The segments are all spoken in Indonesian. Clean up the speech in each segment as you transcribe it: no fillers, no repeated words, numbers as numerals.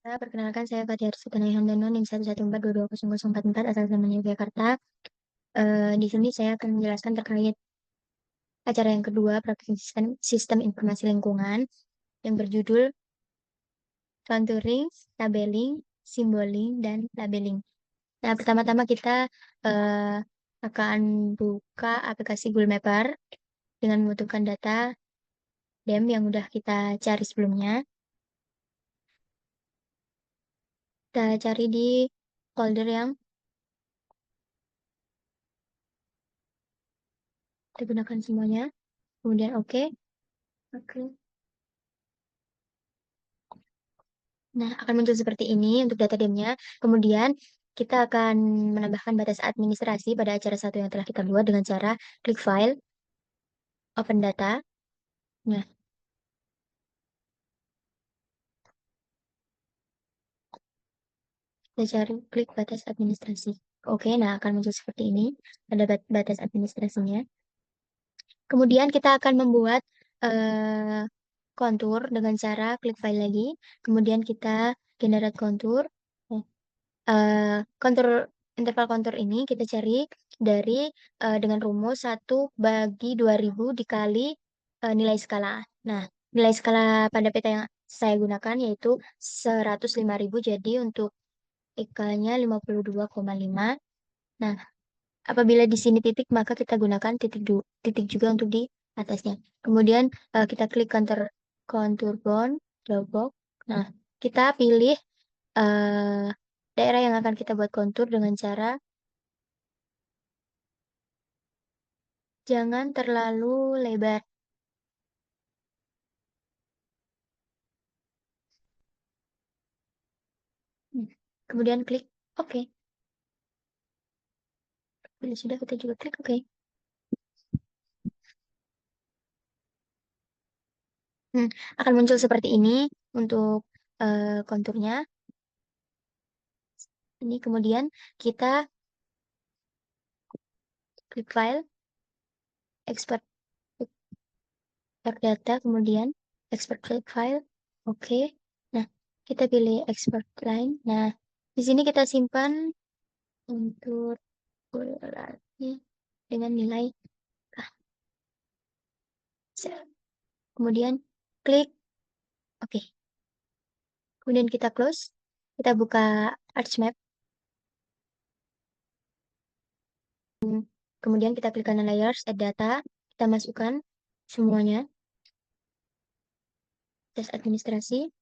Perkenalkan saya Fatia Sultanah Hamdano NIM 114220044 asal zaman Yogyakarta. Di sini saya akan menjelaskan terkait acara yang kedua, praktik sistem informasi lingkungan yang berjudul contouring, labeling, symboling, dan labeling. Nah, pertama-tama kita eh, akan buka aplikasi Google Mapper dengan membutuhkan data DEM yang udah kita cari sebelumnya. Kita cari di folder yang kita gunakan semuanya. Kemudian oke. Oke. Nah, akan muncul seperti ini untuk data DEM-nya. Kemudian kita akan menambahkan batas administrasi pada acara satu yang telah kita buat dengan cara klik file, open data. Nah, kita cari klik batas administrasi. Oke, nah akan muncul seperti ini. Ada batas administrasinya. Kemudian kita akan membuat kontur dengan cara klik file lagi. Kemudian kita generate kontur. Kontur interval kontur ini kita cari dari dengan rumus 1/2000 dikali nilai skala. Nah, nilai skala pada peta yang saya gunakan yaitu 105.000. Jadi untuk IK-nya 52,5. Nah, apabila di sini titik, maka kita gunakan titik juga untuk di atasnya. Kemudian kita klik kontur bond, draw box. Nah, kita pilih eh, daerah yang akan kita buat kontur dengan cara jangan terlalu lebar. Hmm. Kemudian klik OK. Bila sudah, kita juga klik OK. Hmm, akan muncul seperti ini untuk konturnya. Ini kemudian kita klik file, export data, kemudian export file. Oke. Nah, kita pilih export line. Nah, di sini kita simpan untuk bulannya dengan nilai ah, kemudian klik OK. Kemudian kita close. Kita buka ArchMap. Kemudian kita klik kanan layers, add data. Kita masukkan semuanya. Tes administrasi,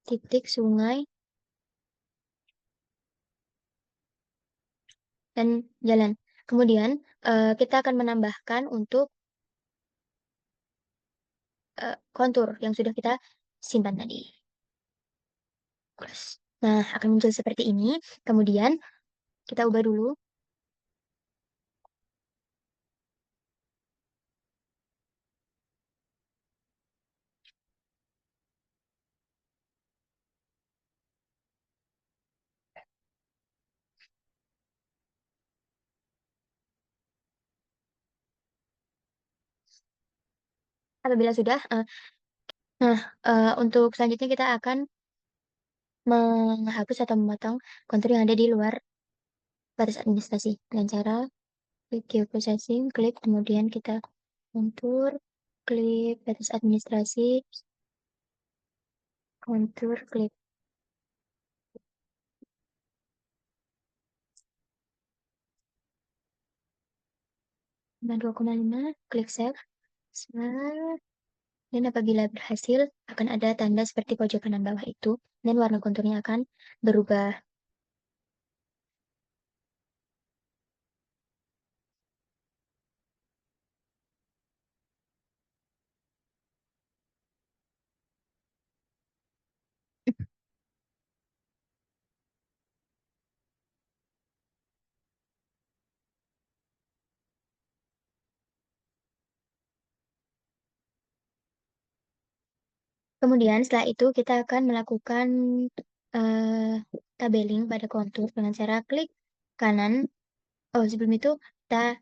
titik, sungai, dan jalan. Kemudian kita akan menambahkan untuk kontur yang sudah kita simpan tadi. Nah, akan muncul seperti ini. Kemudian kita ubah dulu. Apabila sudah, nah untuk selanjutnya kita akan menghapus atau memotong kontur yang ada di luar batas administrasi dengan cara klik geoprocessing, klik, kemudian kita kontur, klik batas administrasi, kontur, klik. Nah, 2,5, klik save. Dan apabila berhasil, akan ada tanda seperti pojok kanan bawah itu, dan warna konturnya akan berubah. Kemudian setelah itu kita akan melakukan eh, tabeling pada kontur dengan cara klik kanan. Oh, sebelum itu kita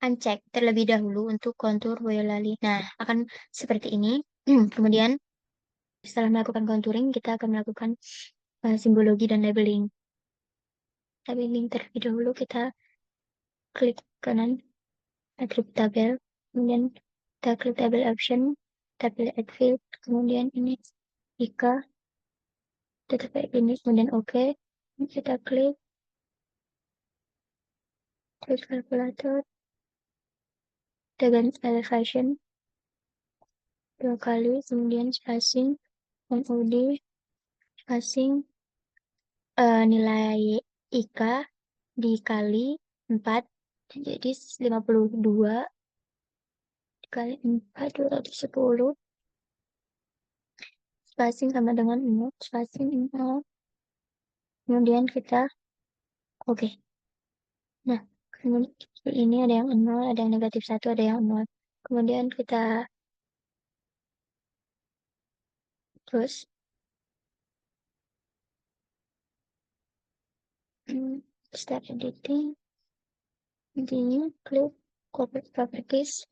uncheck terlebih dahulu untuk kontur Boyolali. Nah, akan seperti ini. Kemudian setelah melakukan contouring, kita akan melakukan simbologi dan labeling. Labeling terlebih dahulu kita klik kanan, atribut tabel, kemudian kita klik tabel option, tabel field, kemudian ini Ika, kita kayak ini, kemudian oke, kita klik kalkulator, kita ganti elevation 2 kali, kemudian spacing, MOD, spacing, nilai Ika dikali 4, jadi 52 dikali 4, 210, spacing sama dengan 0, spacing 0, kemudian kita oke. Nah, kemudian ini ada yang 0, ada yang negatif 1, ada yang 0. Kemudian kita terus start editing, continue, klik corporate properties,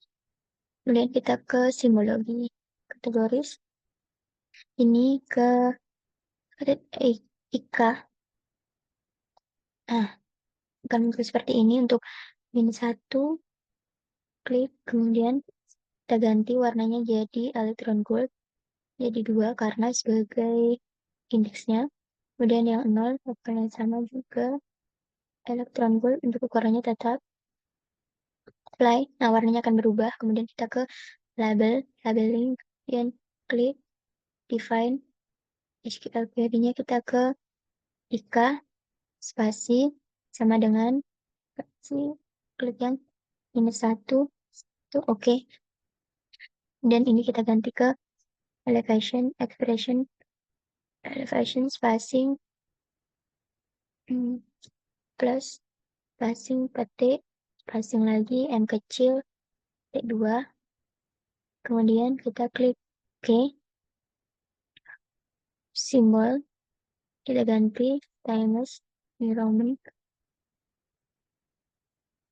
kemudian kita ke simbologi, kategoris, ini ke Ika. Nah, akan muncul seperti ini untuk min 1, klik, kemudian kita ganti warnanya jadi electron gold, jadi 2 karena sebagai indeksnya. Kemudian yang 0 lakukan yang sama juga, electron gold untuk ukurannya tetap, apply. Nah, warnanya akan berubah. Kemudian kita ke labeling, kemudian klik define SQL query-nya, kita ke Ika spasi sama dengan spasi, klik yang -1 itu oke. Dan ini kita ganti ke elevation expression, elevation spacing plus spacing petik, spacing lagi M kecil T2, kemudian kita klik oke. Simbol kita ganti times Roman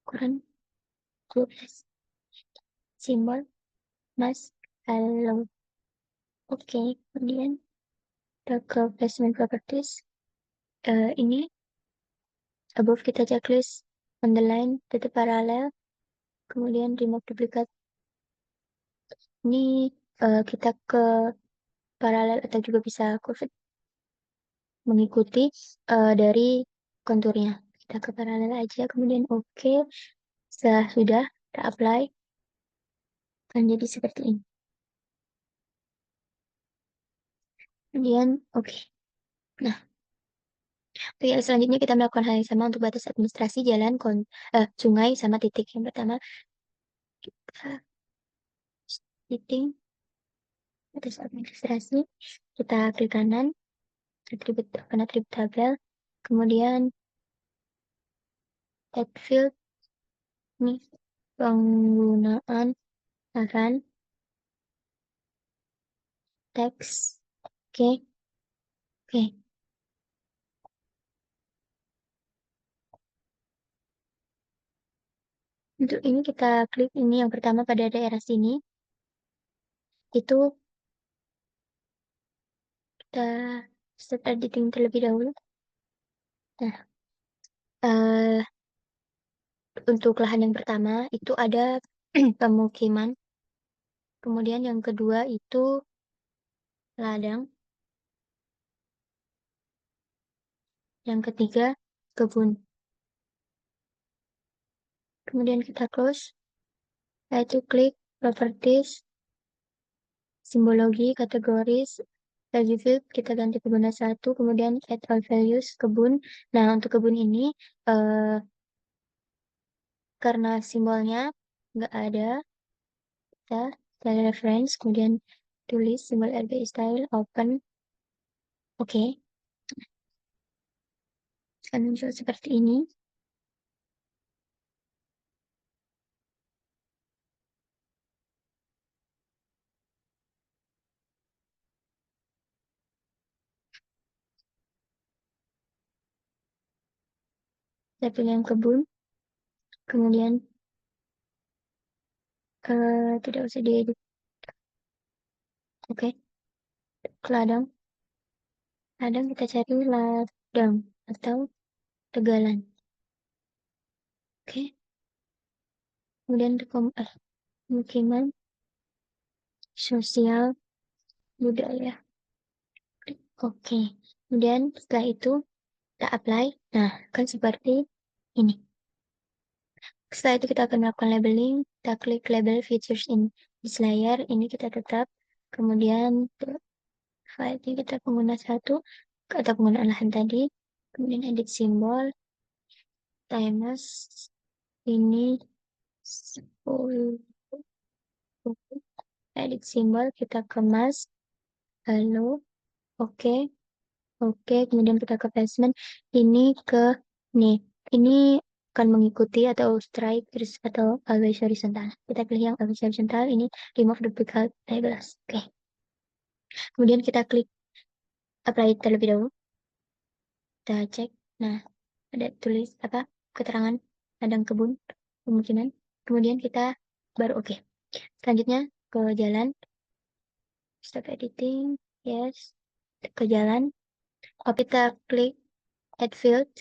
ukuran 12, simbol mas halo. Oke, kemudian kita ke placement properties. Ini above kita checklist on the line tetap paralel, kemudian remove duplicate. Ini kita ke paralel atau juga bisa curved mengikuti dari konturnya. Kita ke paralel aja, kemudian oke. Setelah sudah kita apply, akan jadi seperti ini. Kemudian oke. Nah, selanjutnya kita melakukan hal yang sama untuk batas administrasi jalan sungai sama titik. Yang pertama kita titik batas administrasi, kita klik kanan, atribut tabel, kemudian tag field, ini penggunaan akan teks, oke. Untuk ini kita klik ini yang pertama pada daerah sini, itu kita start editing terlebih dahulu. Nah, untuk lahan yang pertama itu ada pemukiman, kemudian yang kedua itu ladang, yang ketiga kebun. Kemudian kita close, yaitu klik properties, simbologi, kategoris, value field, kita ganti pengguna 1, kemudian add all values, kebun. Nah, untuk kebun ini, karena simbolnya nggak ada, kita style reference, kemudian tulis simbol RBI style, open, oke. Akan muncul seperti ini. Saya pilih yang kebun, kemudian Tidak usah diedit. Oke, ke ladang. Ladang kita cari ladang atau tegalan. Oke, kemudian pemukiman sosial budaya. Oke, kemudian setelah itu kita apply. Nah, kan seperti ini. Setelah itu kita akan melakukan labeling. Kita klik label features in this layer. Ini kita tetap. Kemudian file ini kita pengguna satu atau penggunaan lahan tadi. Kemudian edit simbol. Times ini 10. Edit simbol kita kemas. Lalu oke. Oke, kemudian kita ke placement. Ini ke nih. Ini akan mengikuti atau strike atau always horizontal. Kita pilih yang always horizontal. Ini remove duplicate labels. Oke. Kemudian kita klik apply terlebih dahulu. Kita cek. Nah, ada tulis apa? Keterangan ladang kebun pemukiman. Kemudian kita baru oke. Selanjutnya ke jalan. Stop editing. Yes. Ke jalan. Oke, kita klik add field.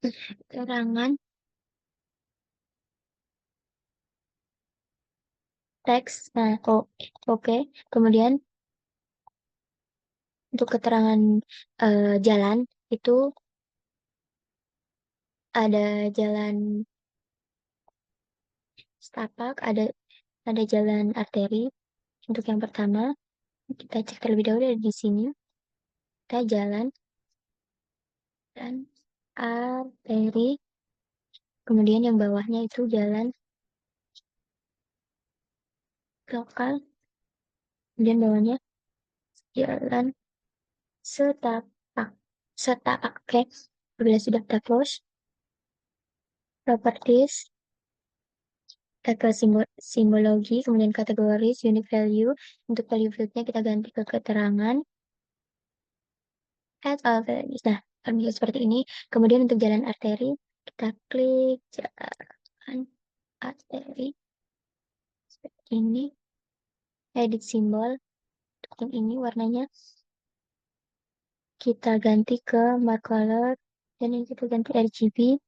Keterangan teks. Nah, oke. Kemudian untuk keterangan jalan itu ada jalan setapak, ada jalan arteri. Untuk yang pertama, kita cek terlebih dahulu ada di sini. Kita jalan dan arteri. Kemudian yang bawahnya itu jalan lokal. Kemudian bawahnya jalan setapak. Setapak, oke. Bila sudah kita close, properties, kita ke simbologi, kemudian kategoris, unique value. Untuk value fieldnya kita ganti ke keterangan. Add all values. Nah, formula seperti ini. Kemudian untuk jalan arteri, kita klik jalan arteri. Seperti ini. Edit simbol. Untuk yang ini warnanya kita ganti ke mark color. Dan ini kita ganti RGB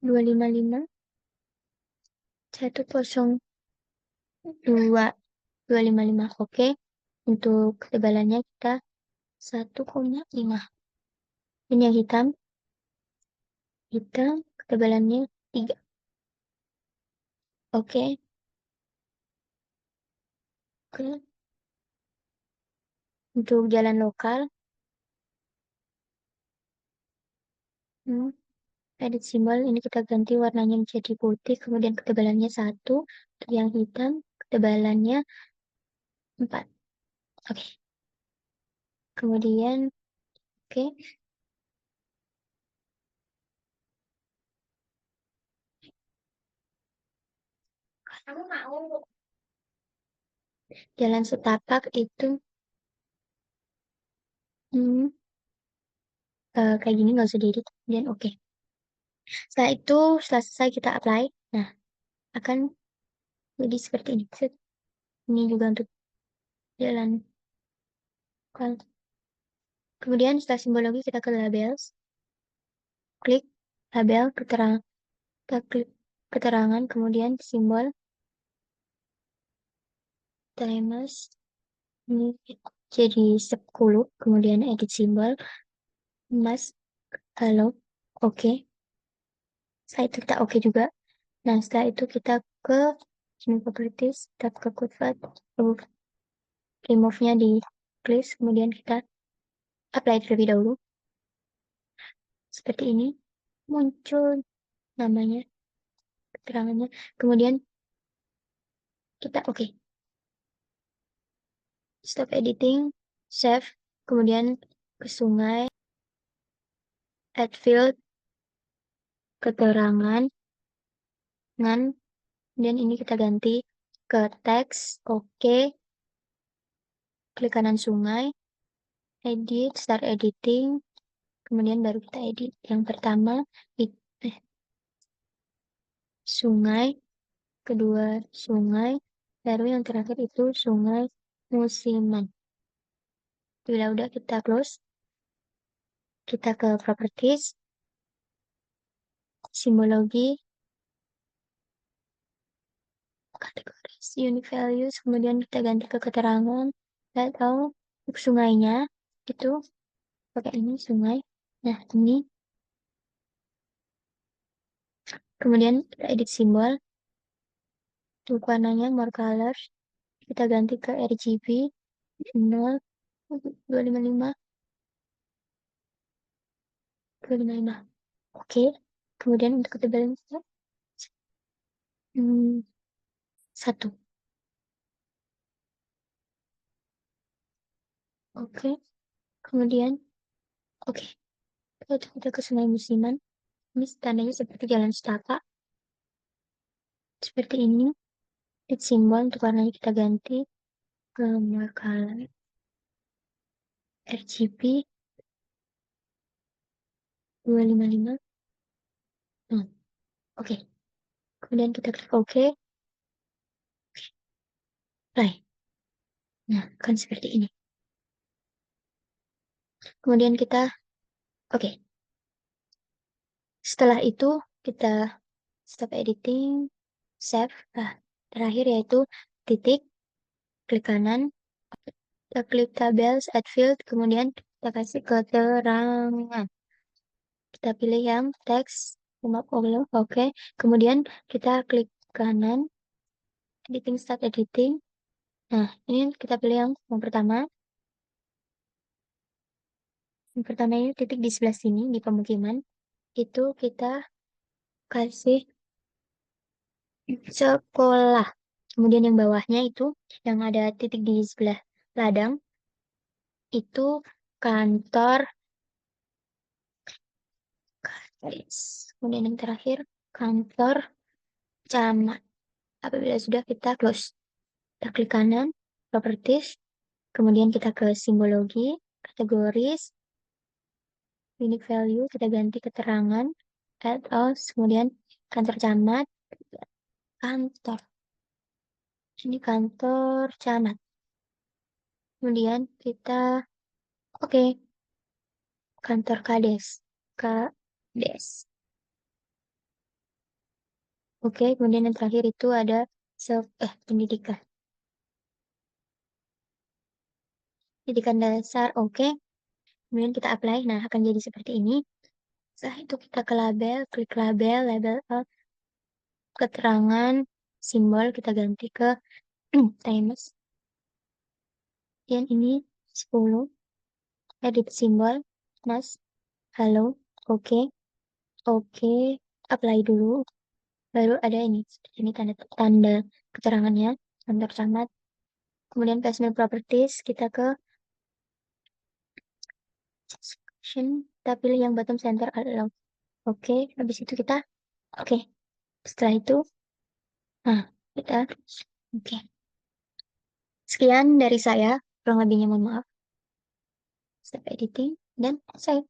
255 102 oke. Untuk ketebalannya kita 1,5. Ini yang hitam ketebalannya 3. Oke. Untuk jalan lokal, edit simbol ini kita ganti warnanya menjadi putih, kemudian ketebalannya 1. Untuk yang hitam ketebalannya 4. Oke. Kemudian oke. Kamu mau jalan setapak itu kayak gini, nggak usah diedit. Kemudian oke. Setelah itu selesai kita apply. Nah, akan jadi seperti ini. Ini juga untuk jalan. Kemudian setelah simbologi kita ke labels. Klik label keterangan. Kita klik keterangan, kemudian simbol times ini jadi 10, kemudian edit simbol mas halo oke. Setelah itu kita oke juga. Nah, setelah itu kita ke sini properties, kita ke code file, remove-nya di klik, kemudian kita apply terlebih dahulu. Seperti ini muncul namanya, keterangannya. Kemudian kita oke. Stop editing, save, kemudian ke sungai, add field, keterangan, dan ini kita ganti ke teks, oke. Klik kanan sungai, edit, start editing, kemudian baru kita edit. Yang pertama, sungai, kedua sungai, baru yang terakhir itu sungai musiman. Bila udah kita close, kita ke properties, simbologi, kategoris, unique values, kemudian kita ganti ke keterangan atau sungainya itu pakai ini sungai. Nah, ini kemudian kita edit simbol, untuk warnanya more colors, kita ganti ke RGB 0 255 255. Oke, kemudian untuk ketebalan hmm, 1. Oke, kemudian oke, kita ke sungai musiman. Ini tandanya seperti jalan setapak. Seperti ini. Edit simbol untuk warnanya kita ganti ke more color RGB 255. Oke. Kemudian kita klik OK. Play. Nah, kan seperti ini. Kemudian kita oke. Setelah itu kita stop editing, save. Terakhir yaitu titik, klik kanan, kita klik tables, add field, kemudian kita kasih keterangan. Kita pilih yang teks, oke. Kemudian kita klik kanan, editing, start editing. Nah, ini kita pilih yang pertama. Yang pertama ini titik di sebelah sini, di pemukiman. Itu kita kasih sekolah. Kemudian yang bawahnya itu, yang ada titik di sebelah ladang, itu kantor. Kemudian yang terakhir, kantor camat. Apabila sudah, kita close. Kita klik kanan, properties, kemudian kita ke simbologi, kategoris, unique value, kita ganti keterangan, add os, kemudian kantor camat, kantor. Ini kantor camat. Kemudian kita, oke, kantor kades. Kades. Oke, kemudian yang terakhir itu ada pendidikan. Pendidikan dasar, oke. Kemudian kita apply, nah akan jadi seperti ini. Setelah itu kita ke label, klik label, label keterangan, simbol, kita ganti ke times. Dan ini 10, edit simbol, mas, halo, oke, oke, apply dulu. Baru ada ini, seperti ini tanda keterangannya, kantor camat. Kemudian placement properties, kita ke section, kita pilih yang bottom center allow. Oke, habis itu kita, oke. Setelah itu, nah, kita, oke. Sekian dari saya, kurang lebihnya mohon maaf. Stop editing, dan saya